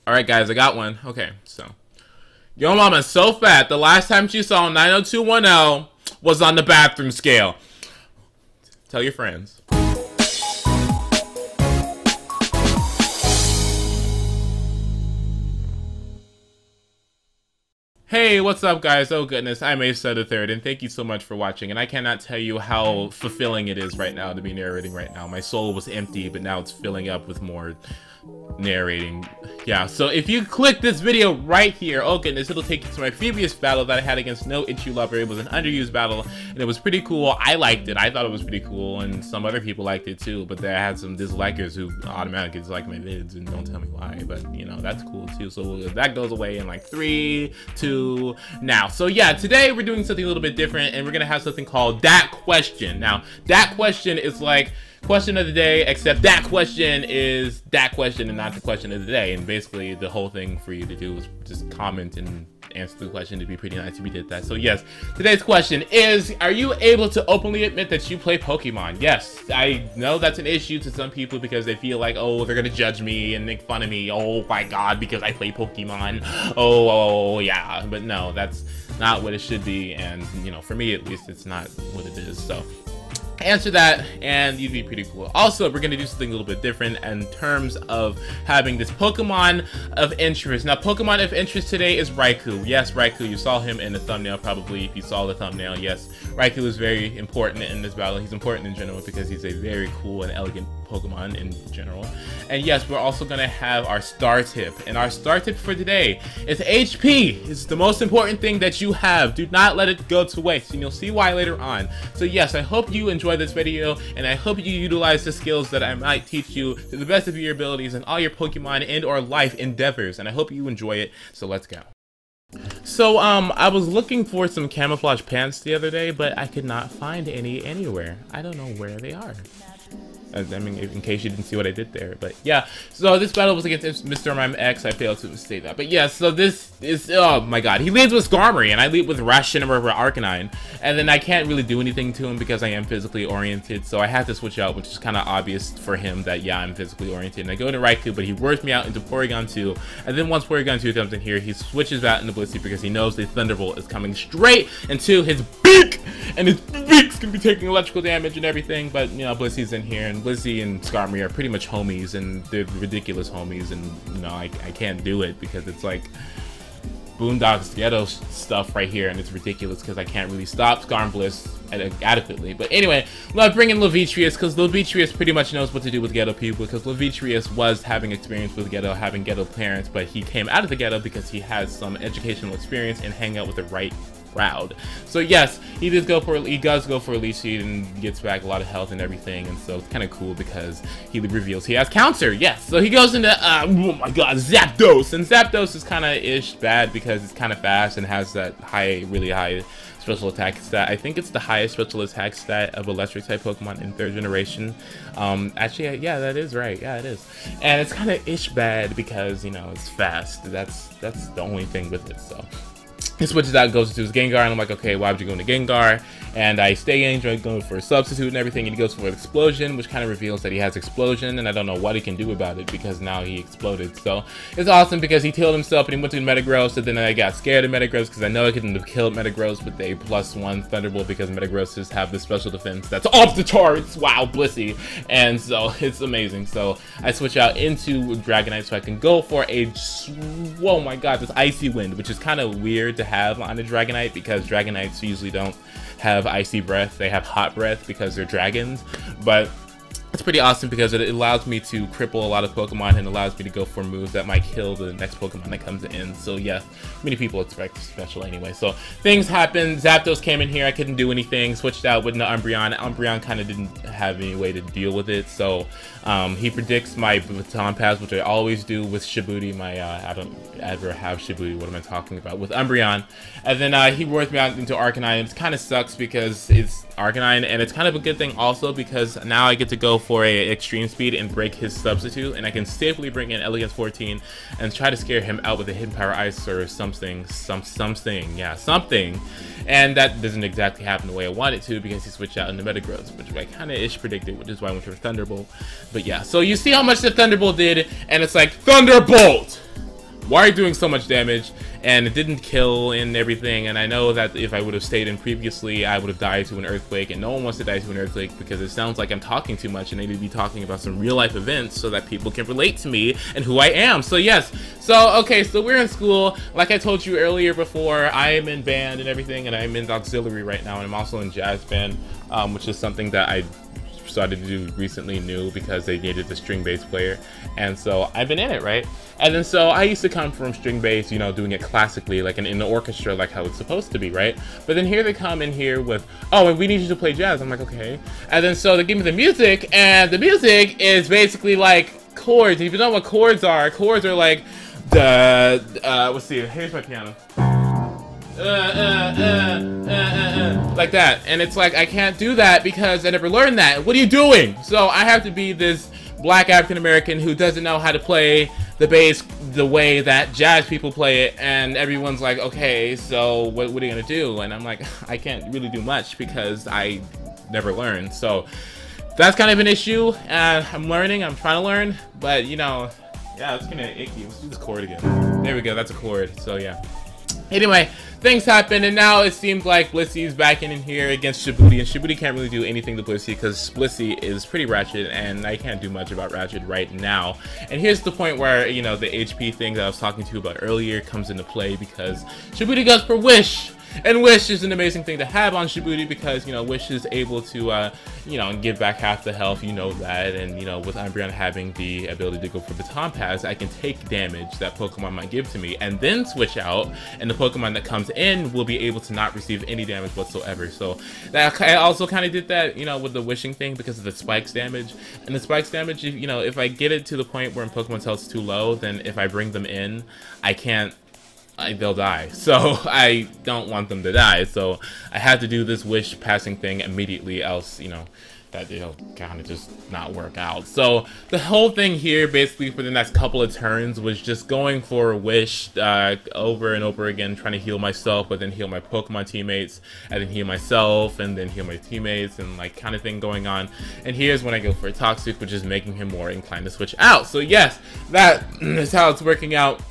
Alright guys, I got one. Okay, so. Yo mama's so fat, the last time she saw 90210 was on the bathroom scale. Tell your friends. Hey, what's up guys? Oh goodness, I'm AceStarThe3rd and thank you so much for watching, and I cannot tell you how fulfilling it is right now to be narrating right now. My soul was empty, but now it's filling up with more narrating. Yeah, so if you click this video right here, oh goodness, it'll take you to my previous battle that I had against No Itchy Lover. It was an underused battle and it was pretty cool. I liked it. I thought it was pretty cool, and some other people liked it too, but I had some dislikers who automatically dislike my vids and don't tell me why, but you know, that's cool too. So that goes away in like 3, 2, now. So yeah, today we're doing something a little bit different and we're gonna have something called That Question. Now, That Question is like question of the day, except that question is that question and not the question of the day. And basically the whole thing for you to do is just comment and answer the question. It'd be pretty nice if you did that. So yes, today's question is, are you able to openly admit that you play Pokemon? Yes, I know that's an issue to some people because they feel like, oh, they're gonna judge me and make fun of me, oh my god, because I play Pokemon. Oh yeah, but no, that's not what it should be, and you know, for me at least, it's not what it is. So answer that and you'd be pretty cool. Also, we're gonna do something a little bit different in terms of having this Pokemon of interest. Now, Pokemon of interest today is Raikou. Yes, Raikou, you saw him in the thumbnail probably. If you saw the thumbnail, yes, Raikou is very important in this battle. He's important in general because he's a very cool and elegant Pokemon in general. And yes, we're also gonna have our star tip, and our star tip for today is HP is the most important thing that you have. Do not let it go to waste, and you'll see why later on. So yes, I hope you enjoy this video, and I hope you utilize the skills that I might teach you to the best of your abilities in all your Pokemon and or life endeavors, and I hope you enjoy it. So let's go. So I was looking for some camouflage pants the other day, but I could not find any anywhere. I don't know where they are. I mean, in case you didn't see what I did there, but yeah. So this battle was against Mr. Mime X. I failed to state that, but yeah. So this is, oh my god, he leads with Skarmory, and I lead with Rationem over Arcanine, and then I can't really do anything to him because I am physically oriented. So I have to switch out, which is kind of obvious for him that yeah, I'm physically oriented. And I go into Raikou, but he works me out into Porygon 2, and then once Porygon 2 comes in here, he switches out into Blissey because he knows the Thunderbolt is coming straight into his beak, and his beak's gonna be taking electrical damage and everything. But you know, Blissey's in here, and Blissey and Skarmory are pretty much homies, and they're ridiculous homies, and you know, I can't do it because it's like Boondocks Ghetto stuff right here, and it's ridiculous because I can't really stop Skarmbliss adequately. But anyway, let's bring in Levitrius, because Levitrius pretty much knows what to do with Ghetto people, because Levitrius was having experience with Ghetto, having Ghetto parents, but he came out of the Ghetto because he has some educational experience and hang out with the right crowd. So yes, he does go for Elite Seed and gets back a lot of health and everything, and so it's kind of cool because he reveals he has counter. Yes, so he goes into oh my god, Zapdos, and Zapdos is kind of ish bad because it's kind of fast and has that really high special attack stat. I think it's the highest special attack stat of electric type Pokemon in 3rd generation. Actually, yeah, that is right. Yeah, it is. And it's kind of ish bad because, you know, it's fast. That's the only thing with it. So he switches out and goes to his Gengar, and I'm like, okay, why would you go into Gengar? And I stay in, going for a substitute and everything, and he goes for an Explosion, which kind of reveals that he has Explosion, and I don't know what he can do about it because now he exploded. So it's awesome because he killed himself and he went to Metagross, and then I got scared of Metagross because I know I couldn't have killed Metagross with a +1 Thunderbolt because Metagrosses have the special defense that's off the charts. Wow, Blissey. And so it's amazing. So I switch out into Dragonite so I can go for a, oh my god, this Icy Wind, which is kind of weird to have on a Dragonite because Dragonites usually don't have icy breath, they have hot breath because they're dragons. But it's pretty awesome because it allows me to cripple a lot of Pokemon and allows me to go for moves that might kill the next Pokemon that comes in. So yeah, many people expect special anyway. So things happen. Zapdos came in here, I couldn't do anything. Switched out with the Umbreon. Umbreon kind of didn't have any way to deal with it. So he predicts my Baton Pass, which I always do with Shibuti. I don't ever have Shibuti. What am I talking about? With Umbreon. And then he works me out into Arcanine. It kind of sucks because it's Arcanine, and it's kind of a good thing also because now I get to go for a extreme speed and break his substitute, and I can safely bring in Elegance 14 and try to scare him out with a Hidden Power Ice or something, and that doesn't exactly happen the way I want it to because he switched out into Metagross, which I kind of ish predicted, which is why I went for Thunderbolt. But yeah, so you see how much the Thunderbolt did, and it's like, Thunderbolt! why are you doing so much damage? And it didn't kill and everything, and I know that if I would have stayed in previously, I would have died to an earthquake, and no one wants to die to an earthquake because it sounds like I'm talking too much, and I need to be talking about some real life events so that people can relate to me and who I am. So yes, so okay, so we're in school. Like I told you earlier before, I am in band and everything, and I'm in auxiliary right now, and I'm also in jazz band, which is something that I started to do recently new because they needed the string bass player, and so I've been in it, right? And then so I used to come from string bass, you know, doing it classically, like in the orchestra, like how it's supposed to be, right? But then here they come in here with, oh, and we need you to play jazz. I'm like, okay. And then so they give me the music, and the music is basically like chords. If you know what chords are like the let's see, here's my piano. Like that, and it's like I can't do that because I never learned that. What are you doing? So I have to be this black African American who doesn't know how to play the bass the way that jazz people play it, and everyone's like, okay, so what are you gonna do? And I'm like, I can't really do much because I never learned. So that's kind of an issue, and I'm learning. I'm trying to learn, but you know, yeah, it's kind of icky. Let's do this chord again. There we go. That's a chord. So yeah. Anyway, things happen, and now it seems like Blissey's back in here against Shibuti, and Shibuti can't really do anything to Blissey because Blissey is pretty ratchet, and I can't do much about ratchet right now. And here's the point where, you know, the HP thing that I was talking to you about earlier comes into play because Shibuti goes for Wish. And Wish is an amazing thing to have on Shibuti because, you know, Wish is able to, you know, give back half the health, you know that, and, you know, with Umbreon having the ability to go for Baton Pass, I can take damage that Pokemon might give to me and then switch out, and the Pokemon that comes in will be able to not receive any damage whatsoever. So that I also kind of did that, you know, with the wishing thing because of the spikes damage. And the spikes damage, you know, if I get it to the point where Pokemon's health is too low, then if I bring them in, they'll die. So I don't want them to die. So I had to do this wish passing thing immediately, else, you know, that it'll kind of just not work out. So the whole thing here basically for the next couple of turns was just going for a wish over and over again, trying to heal myself, but then heal my Pokemon teammates, and then heal myself, and then heal my teammates, and like kind of thing going on. And here's when I go for a Toxic, which is making him more inclined to switch out. So yes, that is how it's working out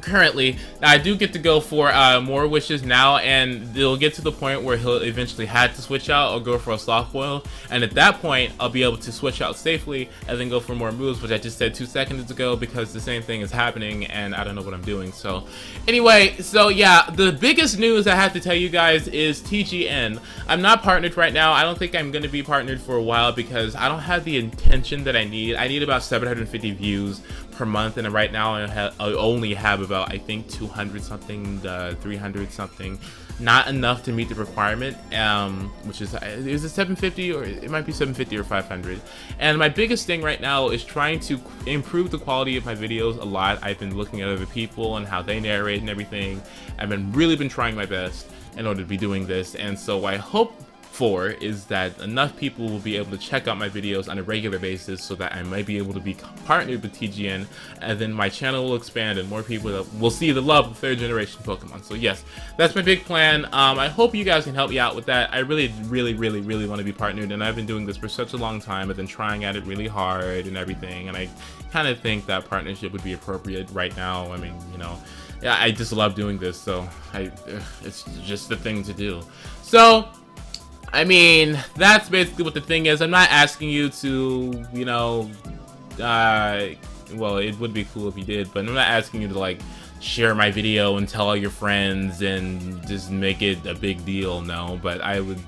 currently. Now I do get to go for more wishes now, and it'll get to the point where he'll eventually have to switch out or go for a soft boil, and at that point I'll be able to switch out safely and then go for more moves, which I just said 2 seconds ago because the same thing is happening and I don't know what I'm doing. So anyway, so yeah, the biggest news I have to tell you guys is TGN. I'm not partnered right now. I don't think I'm going to be partnered for a while because I don't have the intention that I need. I need about 750 views per month, and right now I only have about, I think, 200 something, 300 something. Not enough to meet the requirement, which is it 750, or it might be 750 or 500. And my biggest thing right now is trying to improve the quality of my videos a lot. I've been looking at other people and how they narrate and everything. I've really been trying my best in order to be doing this, and so I hope for is that enough people will be able to check out my videos on a regular basis so that I might be able to be partnered with TGN, and then my channel will expand and more people will see the love of 3rd generation Pokemon. So yes, that's my big plan. I hope you guys can help me out with that. I really want to be partnered, and I've been doing this for such a long time. I've been trying at it really hard and everything, and I kind of think that partnership would be appropriate right now. I mean, you know, yeah, I just love doing this, so it's just the thing to do. So I mean, that's basically what the thing is. I'm not asking you to, you know, well, it would be cool if you did, but I'm not asking you to, like, share my video and tell all your friends and just make it a big deal, no. But I would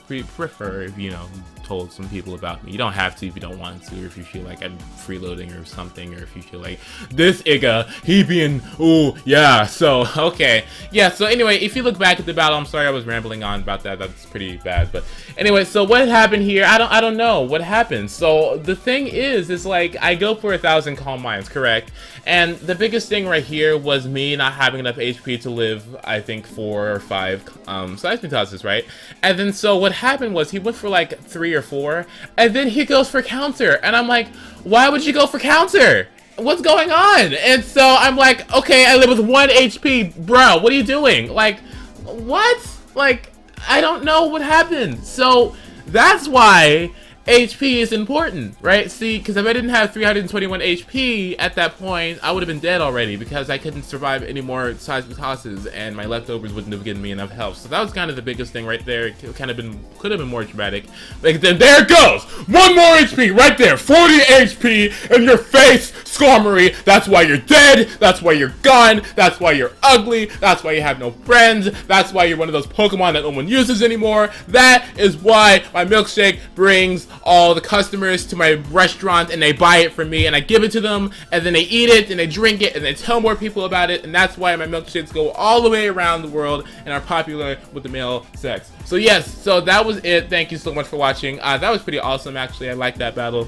prefer if, you know, told some people about me. You don't have to if you don't want to, or if you feel like I'm freeloading or something, or if you feel like this Iga, he being, ooh, yeah, so, okay. Yeah, so anyway, if you look back at the battle, I'm sorry I was rambling on about that, that's pretty bad, but anyway, so what happened here, I don't know what happened. So the thing is like, I go for 1,000 Calm Minds, correct? And the biggest thing right here was me not having enough HP to live, I think, 4 or 5 Seismitosis, right? And then so what happened was he went for like 3 or 4, and then he goes for counter, and I'm like, why would you go for counter? What's going on? And so I'm like, okay, I live with 1 HP, bro, what are you doing? Like, what? Like, I don't know what happened. So that's why HP is important, right? See, because if I didn't have 321 HP at that point, I would have been dead already because I couldn't survive any more seismic tosses and my leftovers wouldn't have given me enough health. So that was kind of the biggest thing right there. It could have been more dramatic. Like, then there it goes! 1 more HP right there! 40 HP in your face, Skarmory! That's why you're dead! That's why you're gone! That's why you're ugly! That's why you have no friends! That's why you're one of those Pokemon that no one uses anymore! That is why my milkshake brings all the customers to my restaurant and they buy it from me and I give it to them and then they eat it and they drink it and they tell more people about it, and that's why my milkshakes go all the way around the world and are popular with the male sex. So yes, so that was it. Thank you so much for watching. That was pretty awesome actually. I liked that battle.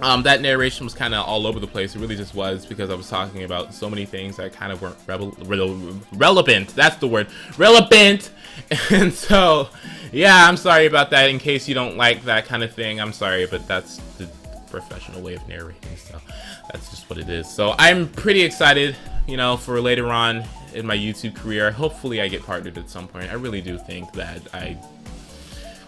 That narration was kind of all over the place. It really just was, because I was talking about so many things that kind of weren't relevant. That's the word, relevant. And so, yeah, I'm sorry about that. In case you don't like that kind of thing, I'm sorry, but that's the professional way of narrating. So that's just what it is. So I'm pretty excited, you know, for later on in my YouTube career. Hopefully I get partnered at some point. I really do think that I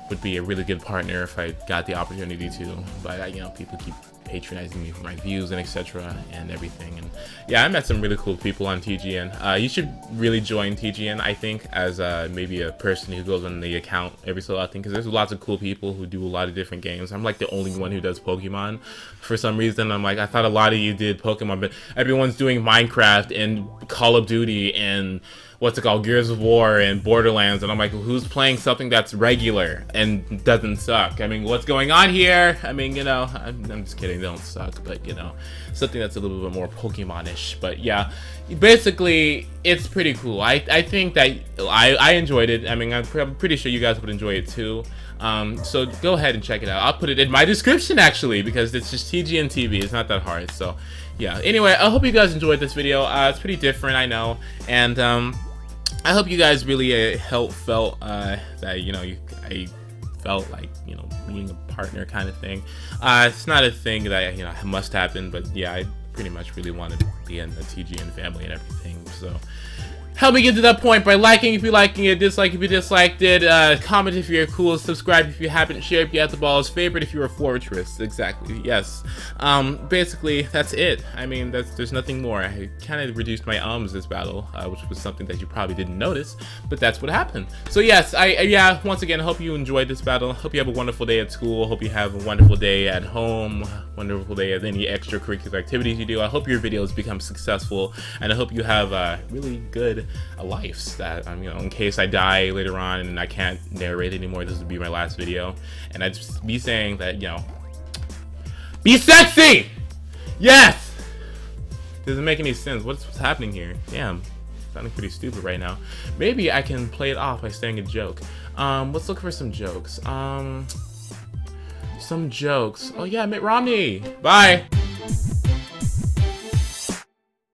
would be a really good partner if I got the opportunity to, but you know, people keep patronizing me for my views and etc. and everything. And yeah, I met some really cool people on TGN. You should really join TGN, I think, as maybe a person who goes on the account every so often, because there's lots of cool people who do a lot of different games. I'm like the only one who does Pokemon for some reason. I'm like, I thought a lot of you did Pokemon, but everyone's doing Minecraft and Call of Duty and what's it called, Gears of War and Borderlands, and I'm like, who's playing something that's regular and doesn't suck? I mean, what's going on here? I mean, you know, I'm just kidding, they don't suck, but you know, something that's a little bit more Pokemon-ish. But yeah, basically, it's pretty cool. I think that I enjoyed it. I mean, I'm pretty sure you guys would enjoy it too. So go ahead and check it out. I'll put it in my description actually, because it's just TGN TV. It's not that hard. So yeah, anyway, I hope you guys enjoyed this video. It's pretty different, I know, and I hope you guys really felt that, you know, I felt like, you know, being a partner kind of thing. It's not a thing that, you know, must happen, but yeah, I pretty much really wanted to be in the TGN family and everything. So help me get to that point by liking if you're liking it, dislike if you disliked it, comment if you're cool, subscribe if you haven't, share if you have the balls, favorite if you're a fortress. Exactly, yes. Basically, that's it. I mean, there's nothing more. I kind of reduced my ums this battle, which was something that you probably didn't notice, but that's what happened. So yes, yeah, once again, I hope you enjoyed this battle. Hope you have a wonderful day at school. Hope you have a wonderful day at home, wonderful day of any extracurricular activities you do. I hope your videos become successful, and I hope you have really good lives that, you know, in case I die later on and I can't narrate anymore, this would be my last video, and I'd just be saying that, you know, be sexy! Yes! Doesn't make any sense. What's happening here? Damn, sounding pretty stupid right now. Maybe I can play it off by saying a joke. Let's look for some jokes. Some jokes. Oh yeah, Mitt Romney! Bye!